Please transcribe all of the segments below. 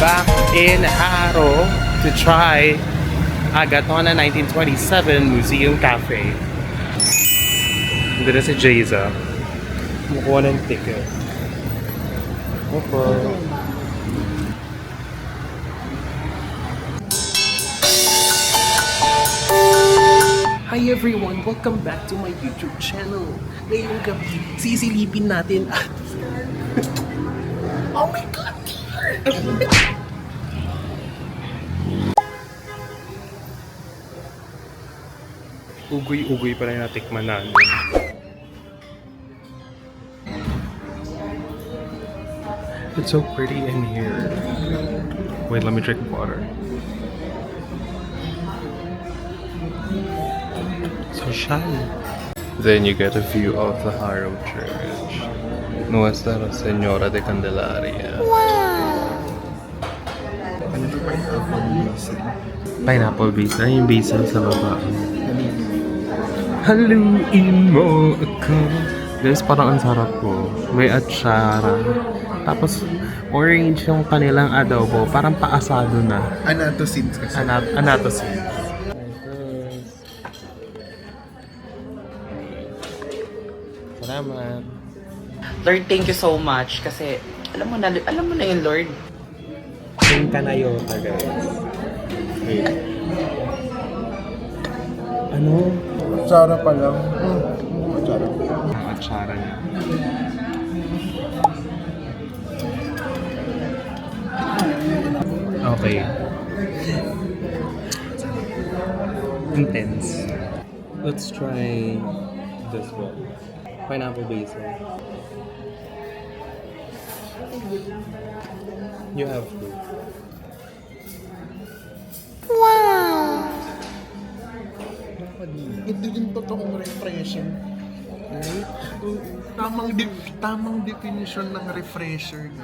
back in Haro to try Agatona 1927 Museum Cafe. Dito na si Jayza. Kumukuha ng ticket. Opo. Hi everyone! Welcome back to my YouTube channel. Ngayong gabi, sisilipin natin at... Oh my God! Ugoy-ugoy pa rin natikman natin. It's so pretty in here. Wait, let me drink water. So shy. Then you get a view of the Haro Church. Nuestra Señora de Candelaria. Wow! Pineapple basil. Ano yung basil sa baba? Haluin mo ako. Guys, parang ang sarap po. May atsara. Tapos, orange yung kanilang adobo. Parang paasado na. Anatocid kasi. Anatocid. Salamat. Lord, thank you so much kasi alam mo na yung Lord. Yung kanayota, guys. Wait. Ano? Atsara pa lang. Atsara. Ang atsara niya. Okay. Intense. Let's try this one. Pineapple basil. You have to. Hindi din totoong refresher. Right? Tamang definition ng refresher.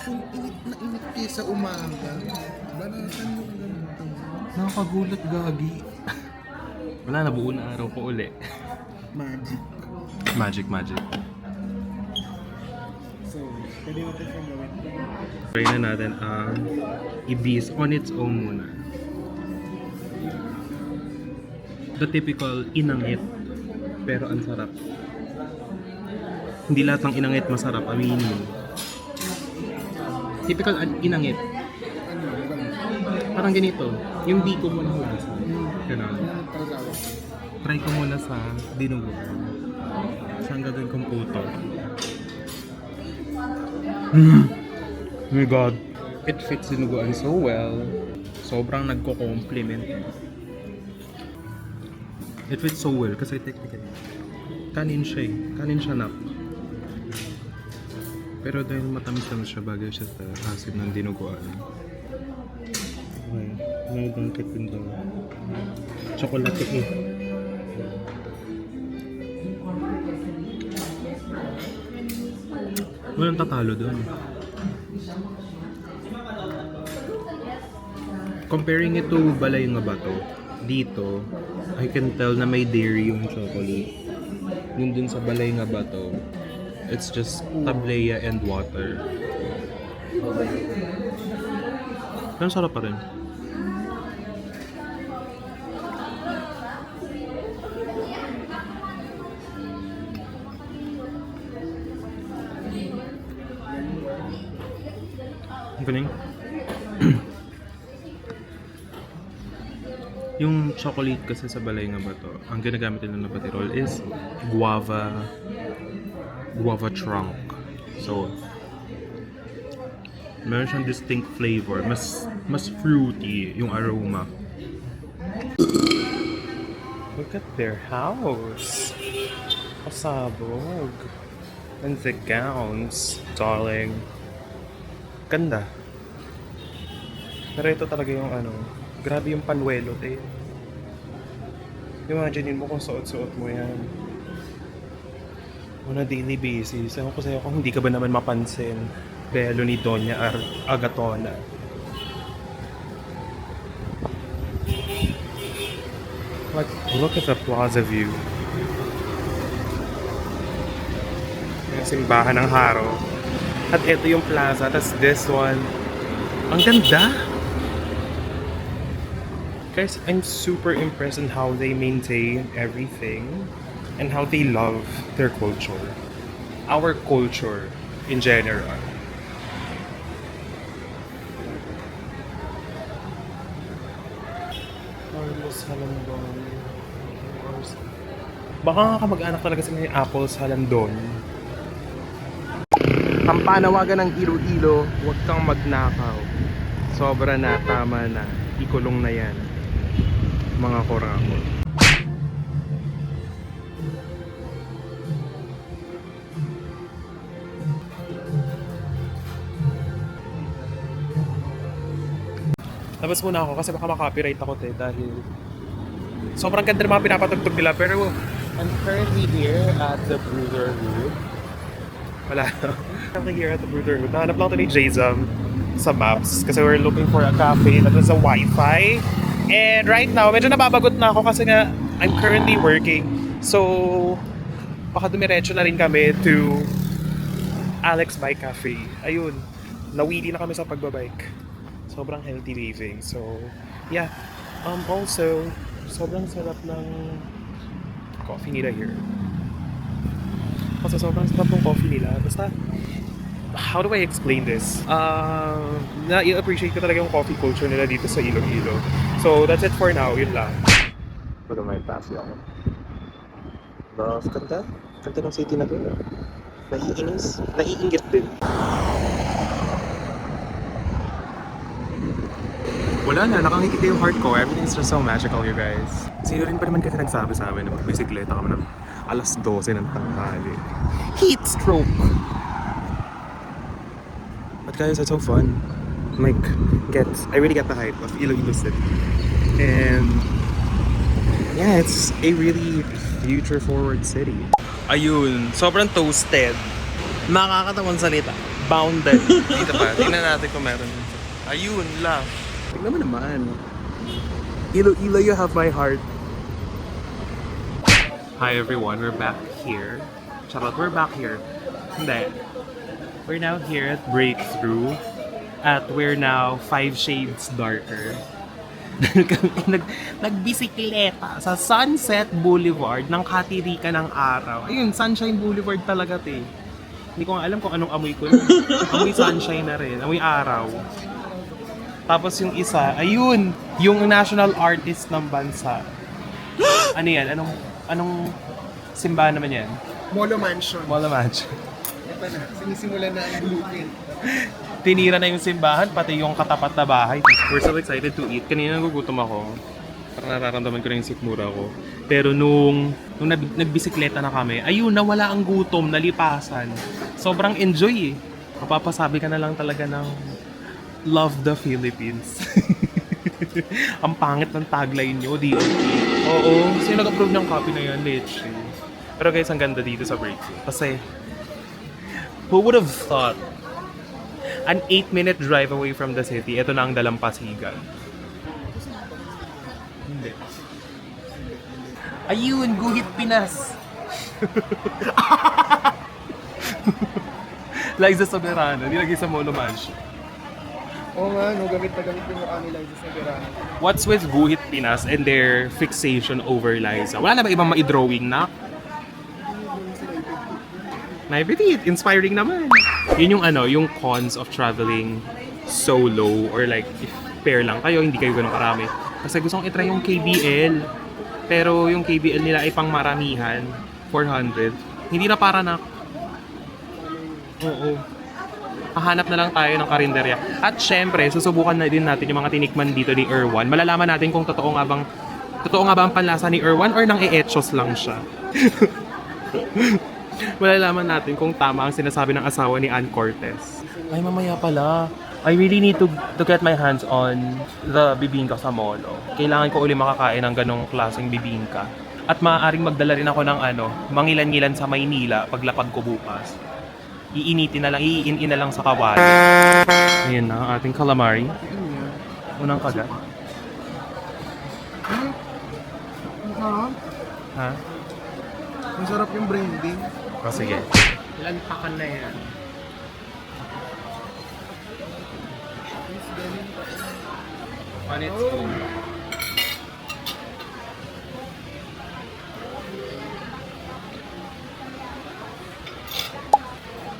Kung init na init kayo sa umaga, banatan mo ganito. Nakakagulat, gagi. Wala na, buo na araw ko uli. Magic. Magic. So, pwede mo ito siyang gawin. Try na natin ang ibis on its own muna. The typical inangit, pero ang sarap. Hindi lahat ng inangit masarap, aminin mo. Typical inangit. Parang ganito, yung biko mo na hugas. Ganun. Try ko muna sa dinugo. Saan gagawin kong puto? Oh my God. It fits dinuguan so well. Sobrang nagko-compliment. It fits so well kasi technically kanin siya eh. Kanin siya na. Pero dahil matamis-tamis siya, bagay siya sa asin ng dinuguan. Okay. Nagangkit din daw. Chocolate eh. Walang tatalo doon. Comparing it to Balay nga Bato, dito, I can tell na may dairy yung chocolate. Yung dun sa Balay nga Bato, it's just tableya and water. Pero sarap pa rin. Galing. Yung chocolate kasi sa Balay nga Bato, ang ginagamit nila na batirol is guava trunk. So, meron siyang distinct flavor. Mas fruity yung aroma. Look at their house. Pasabog. And the gowns, darling. Ganda. Pero ito talaga yung grabe yung panwelot eh. Imaginein mo kung suot-suot mo yan. On a daily basis. Ewan ko sa'yo kung hindi ka ba naman mapansin. Belo ni Doña Agatona. Like, look at the plaza view. Yung simbahan ng Haro. At ito yung plaza. Tapos this one, Ang ganda! Guys, I'm super impressed on how they maintain everything and how they love their culture. Our culture in general. Carlos Halandon. Baka nga kamag-anak talaga sila ni Apple Halandon. Ang panawagan ng Iloilo, huwag kang magnakaw. Sobra na, tama na. Ikulong na yan. Mga korakot. Labas muna ako kasi baka makapiright ako dahil sobrang ganda ng mga pinapatugtog nila pero I'm currently here at the Brotherhood. Wala. I'm here at the Brotherhood. Nahanap lang ito ni Jayzam sa maps kasi we're looking for a cafe that has a Wi-Fi. And right now, medyo nababagot na ako kasi nga I'm currently working. So, baka dumiretso na rin kami to Alex Bike Cafe. Ayun, nawili na kami sa pagbabike. Sobrang healthy living. So, yeah. Also, sobrang sarap ng coffee nila here. Kasi sobrang sarap ng coffee nila. Basta, how do I explain this? Na-appreciate ko talaga yung coffee culture nila dito sa Iloilo. So, that's it for now. Yun lang. Pero may pass ako. Ganda. Ganda ng city na to. Naiinis. Naiinggit din. Wala na, nakangiti yung heart ko. Everything's just so magical, you guys. Sino rin pa naman kasi nagsabi sa amin na magbisikleta kami ng alas 12 ng tanghali. Heat stroke! But guys, it's so fun. Like, I really get the hype of Iloilo City. And yeah, it's a really future-forward city. Ayun, sobrang toasted. Nakakatawang salita. Bounded. Dito pa, tingnan natin kung meron. Ayun, love. Tignan mo naman. Iloilo, you have my heart. Hi everyone, we're back here. Charot, we're back here. Hindi. We're now here at Breakthrough. At we're now 5 shades darker. Nagbisikleta sa Sunset Boulevard ng katirikan ng araw. Ayun, Sunshine Boulevard talaga te. Hindi ko nga alam kung anong amoy ko. Amoy sunshine na rin, amoy araw. Tapos yung isa, ayun, yung national artist ng bansa. Ano yan? Anong simbahan naman yan? Molo Mansion. Molo Mansion. Ito na, sinisimulan na ang blueprint. Tinira na yung simbahan, pati yung katapat na bahay. We're so excited to eat. Kanina nagugutom ako. Parang nararamdaman ko na yung sikmura ko. Pero nung nagbisikleta na kami, ayun, nawala ang gutom, nalipasan. Sobrang enjoy eh. Mapapasabi ka na lang talaga ng love the Philippines. Ang pangit ng tagline nyo, di Oo, sino nag-approve ng copy na yan, Leche. Pero guys, ang ganda dito sa Breakthrough. Kasi, who would have thought an 8-minute drive away from the city, ito na ang Dalampasigan. Hindi. Ayun, Guhit Pinas! Liza Soberano, nilagay sa Molo Mansion. Oo nga, no, gamit na gamit yung mukha nila sa Verano. What's with Guhit Pinas and their fixation over Liza? Wala na ba ibang ma-drawing na? Naibiti, inspiring naman. Yun yung yung cons of traveling solo or like if pair lang kayo, hindi kayo ganun karami. Kasi gusto kong itry yung KBL. Pero yung KBL nila ay pang maramihan, 400. Hindi na para na. Oo. Hahanap na lang tayo ng karinderya. At syempre, susubukan na din natin yung mga tinikman dito ni Erwan. Malalaman natin kung totoo nga ba ang panlasa ni Erwan or nang i-etchos lang siya. Malalaman natin kung tama ang sinasabi ng asawa ni Ann Cortez. Ay, mamaya pala. I really need to get my hands on the bibingka sa Molo. Kailangan ko uli makakain ng ganong klaseng bibingka. At maaaring magdala rin ako ng mangilan-ngilan sa Maynila paglapag ko bukas. Iinitin na lang sa kawali. Ayan na, ang ating calamari. Unang kagat. Masarap. Ha? Masarap yung branding. O sige. Lantakan na yan. On its own.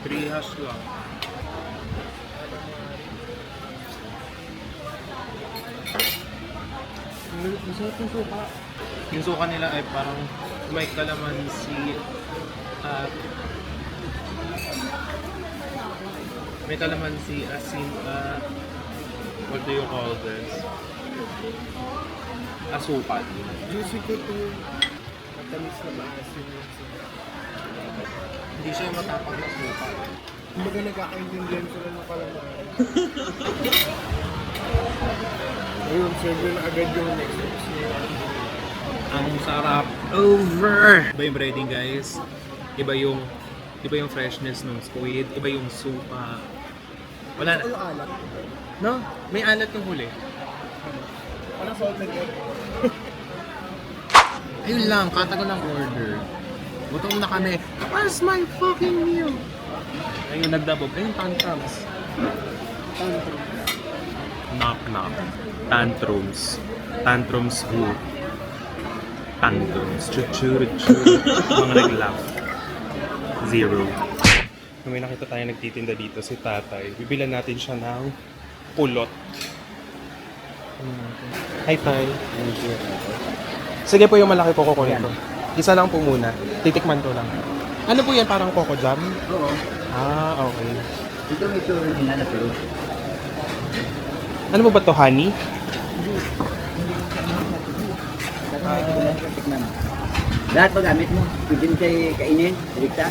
Three hash lang. Masarap yung suka. Yung suka nila ay parang may kalamansi at may kalamansi, asin at what do you call this? Asukal. Juicy ko to. Matamis na maasin yung suka. Hindi siya matapang na suka. Kumbaga nagkakaintindihan sila ng kalaman. Ayun, serve na agad yung next episode. Ang sarap. Over! Iba yung breading, guys. Iba yung freshness ng squid. Iba yung suka. Wala na. Ano alat? No? May alat yung huli. Parang salted egg. Ayun lang, katagal ng order. Gutom na kami. Where's my fucking meal? Ayun, nagdabog. Ayun, tantrums. Tantrum. Knock knock. Tantrums. Tantrums who? Tantrums. Chuchur-chur. Mga nag-laugh. Zero. Kung may nakita tayo nagtitinda dito, si tatay, bibilan natin siya ng pulot. Hi, tay. Sige po yung malaki po kukunin ko. Isa lang po muna. Titikman ko lang. Ano po yan? Parang coco jam? Oo. Ah, okay. Ito may tsura nila na pero Ano po ba to, honey? tikman mo. Lahat pag gamit mo, pwede mo siya kainin, direkta.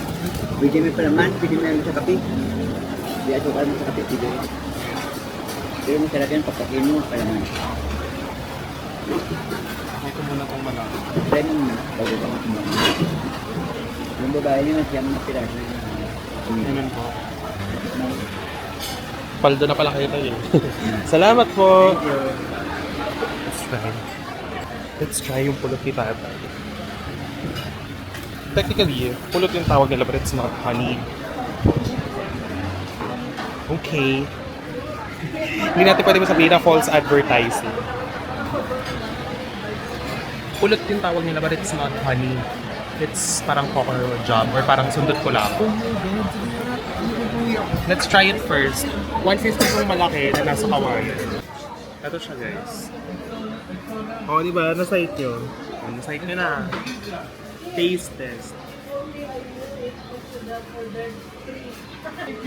Pwede mo palaman, pwede mo sa kape. Di asukal mo sa kape, pwede rin. Pero masarap yan pagkakin mo, palaman. Ito muna itong malaki. Try mo muna, bago ka kumain. Yung babae niya, siyang matiraso. Ganun po. Paldo na pala kayo tayo. Salamat po! Let's try yung pulot ni tatay. Technically, pulot yung tawag nila but it's not honey. Okay. Hindi natin pwede masabihin na false advertising. Pulot yung tawag nila but it's not honey. It's parang coco jam or parang sundot ko lang. Let's try it first. 150 yung malaki na nasa kawayan. Ito siya, guys. Oh, di ba? Na-site nyo. Oh, na-site nyo na. Taste test.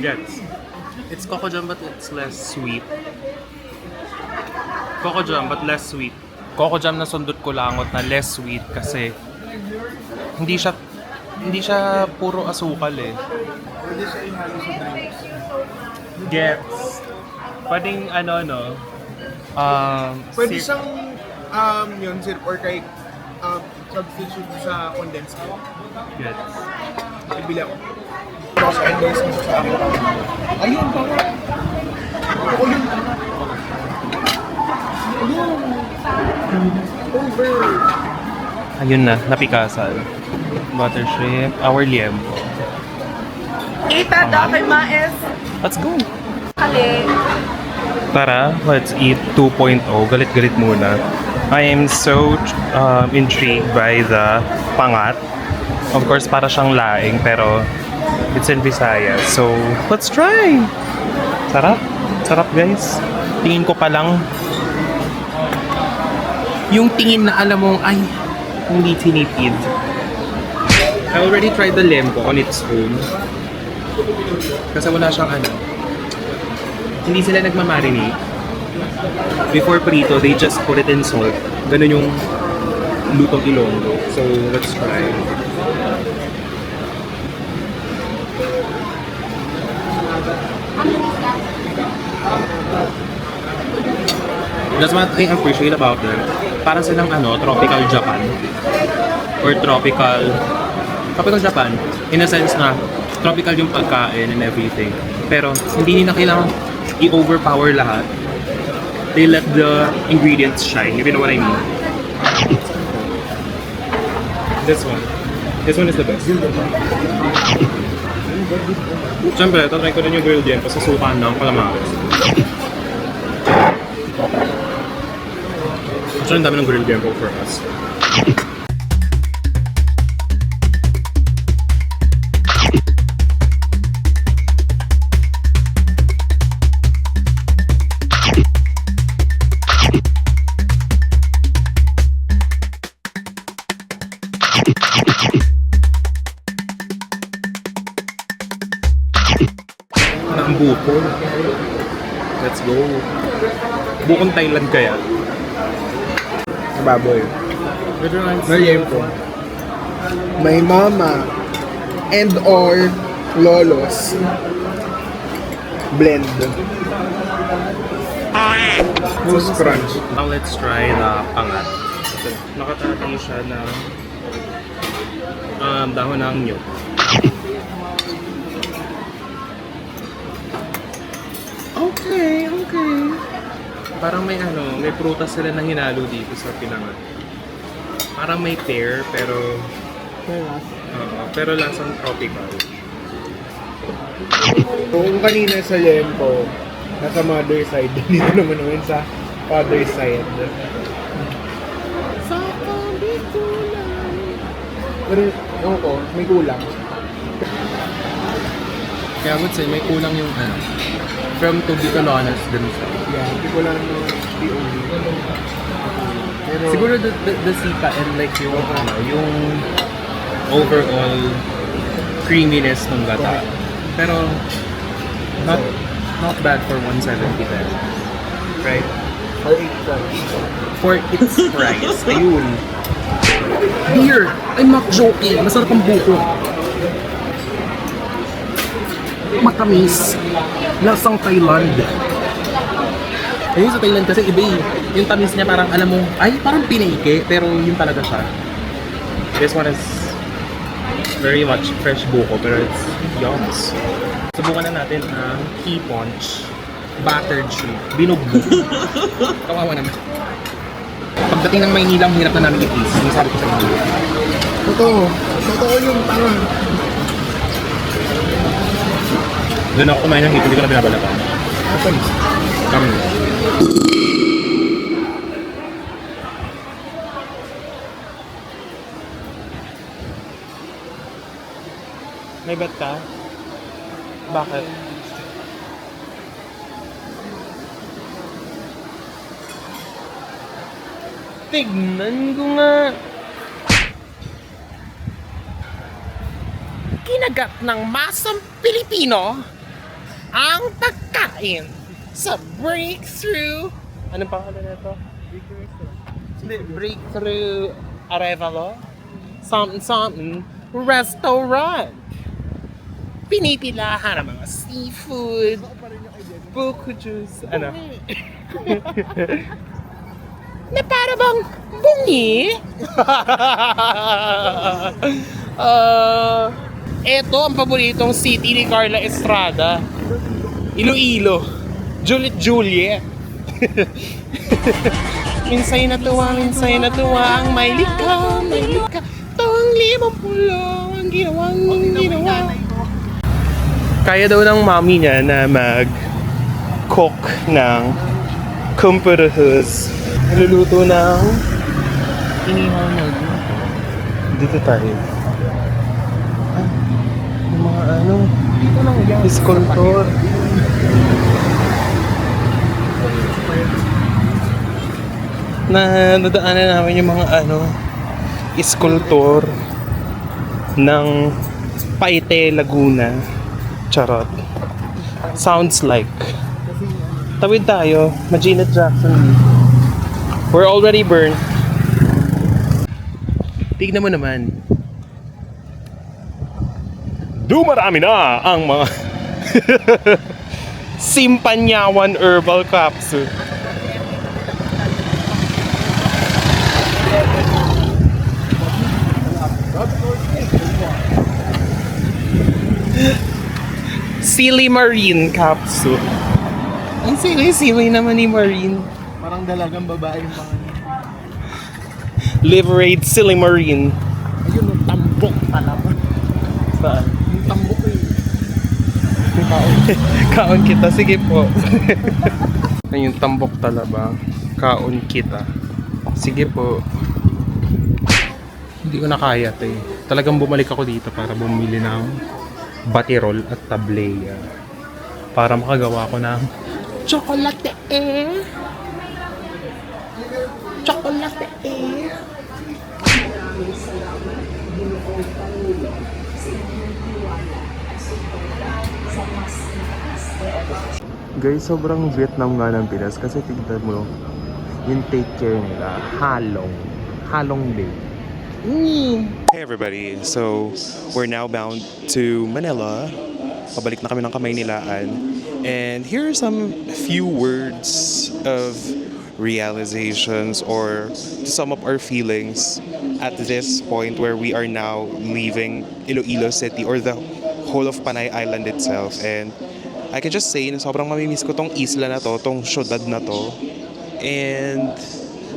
Gets. It's coco jam but it's less sweet. Coco jam but less sweet. Coco jam na sundot ko langot na less sweet kasi hindi siya puro asukal eh. Pwede siya ihalo sa drinks. Gets. Pwedeng Pwede sir- siyang yun, syrup or kay substitute sa condensed milk. Gets. Ibili ako. Cross endorse mo sa akin. Ayun, parang. Ako yun. Over. Ayun na, napikasan. Butter shrimp, our liempo. Kita daw kay Maes. Let's go! Kali. Tara, let's eat 2.0. Galit-galit muna. I am so intrigued by the pangat. Of course, para siyang laing, pero it's in Visayas. So, let's try! Sarap. Sarap, guys. Tingin ko pa lang, yung tingin na alam mong, ay, hindi tinipid. I already tried the lempo on its own. Kasi wala siyang hindi sila nagmamarinate. Before prito, they just put it in salt. Ganun yung lutong Ilonggo. So, let's try. That's what I appreciate about them. Parang silang tropical Japan. Or tropical Japan. In a sense na tropical yung pagkain and everything. Pero hindi nila kailangan i-overpower lahat. They let the ingredients shine, if you know what I mean. This one. This one is the best. Siyempre, tatry ko rin yung grilled yam sa sukan ng calamares. Actually, ang dami ng grilled gecko for us. Na ang buko. Let's go. Bukong Thailand kaya. Baboy. Meriempo. My mama and or lolos blend. Most crunch. Now let's try na pangat. Nakatati siya na dahon ng nyug. Okay. Parang may may prutas sila na hinalo dito sa pinangat. Parang may pear, pero pero lasang tropical. Kung kanina sa Lempo, nasa mother side, dito naman sa father side. Sa kabikulan. Pero, ewan ko, may kulang. Kaya I would say may kulang yung from to Bicolones dun sa. Yeah, hindi ko lang POV. Pero, Siguro the sika and like yung overall creaminess ng gata. Pero not bad for 170 pesos. Right? For its price. Ayun. beer! I'm not joking! Masarap ang buko. Matamis. Lasang Thailand. Ayun sa Thailand kasi iba eh. Yung tamis niya parang alam mo, ay parang pinike, pero yun talaga siya. This one is very much fresh buko, pero it's yums. Subukan na natin ang tea punch battered shrimp. Binugbog. Kawawa naman. Pagdating ng Maynila, ang hirap na namin i-taste. Yung sabi ko sa inyo. Totoo yung tanga. Doon ako kumain ng hito, hindi ko na binabalatan. Kami. May bet ka? Bakit? Tignan ko nga. Kinagat ng masang Pilipino ang pagkain sa Breakthrough. Anong pangalan nito? Breakthrough Arevalo? Something restaurant. Pinipilahan ang mga seafood, buko juice, Ano? na para bang bungi. Eto ang paboritong city ni Carla Estrada. Iloilo. Juliet. Minsay na tuwa ang may likha. Tawang limang pulo ang ginawa. Kaya daw ng mommy niya na mag-cook ng kumpurahus. Niluluto ng inihaw na dito tayo. Yung mga dito lang yan. Iskultor. Nadaanan namin yung mga iskultor ng Paite, Laguna. Charot. Sounds like. Tawid tayo. Magina Jackson. We're already burned. Tignan mo naman. Dumarami na ang mga Simpanyawan Herbal Capsule. Silimarine Capsule. Ang sili-sili naman ni Marine. Parang dalagang babae yung mga Liberate Silimarine. ayun, yung tambok talaga. Saan? Yung tambok eh. Kaon kita. Sige po. Ay, yung tambok talaba. Kaon kita. Sige po. Hindi ko na kaya ito eh. Talagang bumalik ako dito para bumili ng batirol at tableya. Para makagawa ko ng chocolate eh. Chocolate eh. Guys, sobrang Vietnam nga ng Pinas kasi tignan mo yung take care nila. Halong Bay. Hey everybody, so we're now bound to Manila. Pabalik na kami ng Kamaynilaan. And here are some few words of realizations or to sum up our feelings at this point where we are now leaving Iloilo City or the whole of Panay Island itself. And I can just say na sobrang mamimiss ko tong isla na to, tong syudad na to. And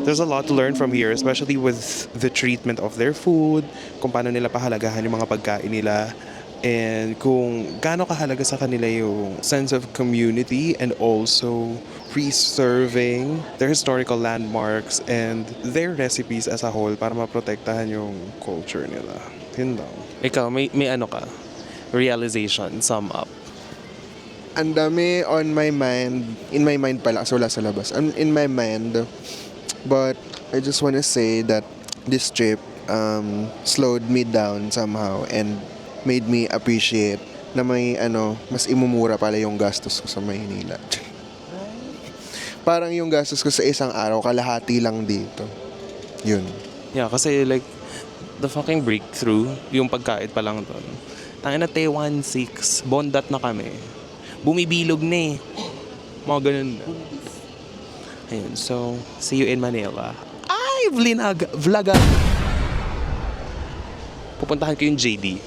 there's a lot to learn from here, especially with the treatment of their food, kung paano nila pahalagahan yung mga pagkain nila, and kung gaano kahalaga sa kanila yung sense of community and also preserving their historical landmarks and their recipes as a whole para maprotektahan yung culture nila. Yun daw. Ikaw, may ano ka? Realization, sum up. Ang dami on my mind, in my mind pala, so wala sa labas. In my mind, but I just want to say that this trip slowed me down somehow and made me appreciate na may mas imumura pala yung gastos ko sa Maynila. Parang yung gastos ko sa isang araw, kalahati lang dito. Yun. Yeah, kasi like, the fucking breakthrough, yung pagkait pa lang doon. Tangina na 1.6, bondat na kami. Bumibilog na eh. Mga ganun na. Ayun, so, see you in Manila. Ay, vlog. Pupuntahan ko yung JD.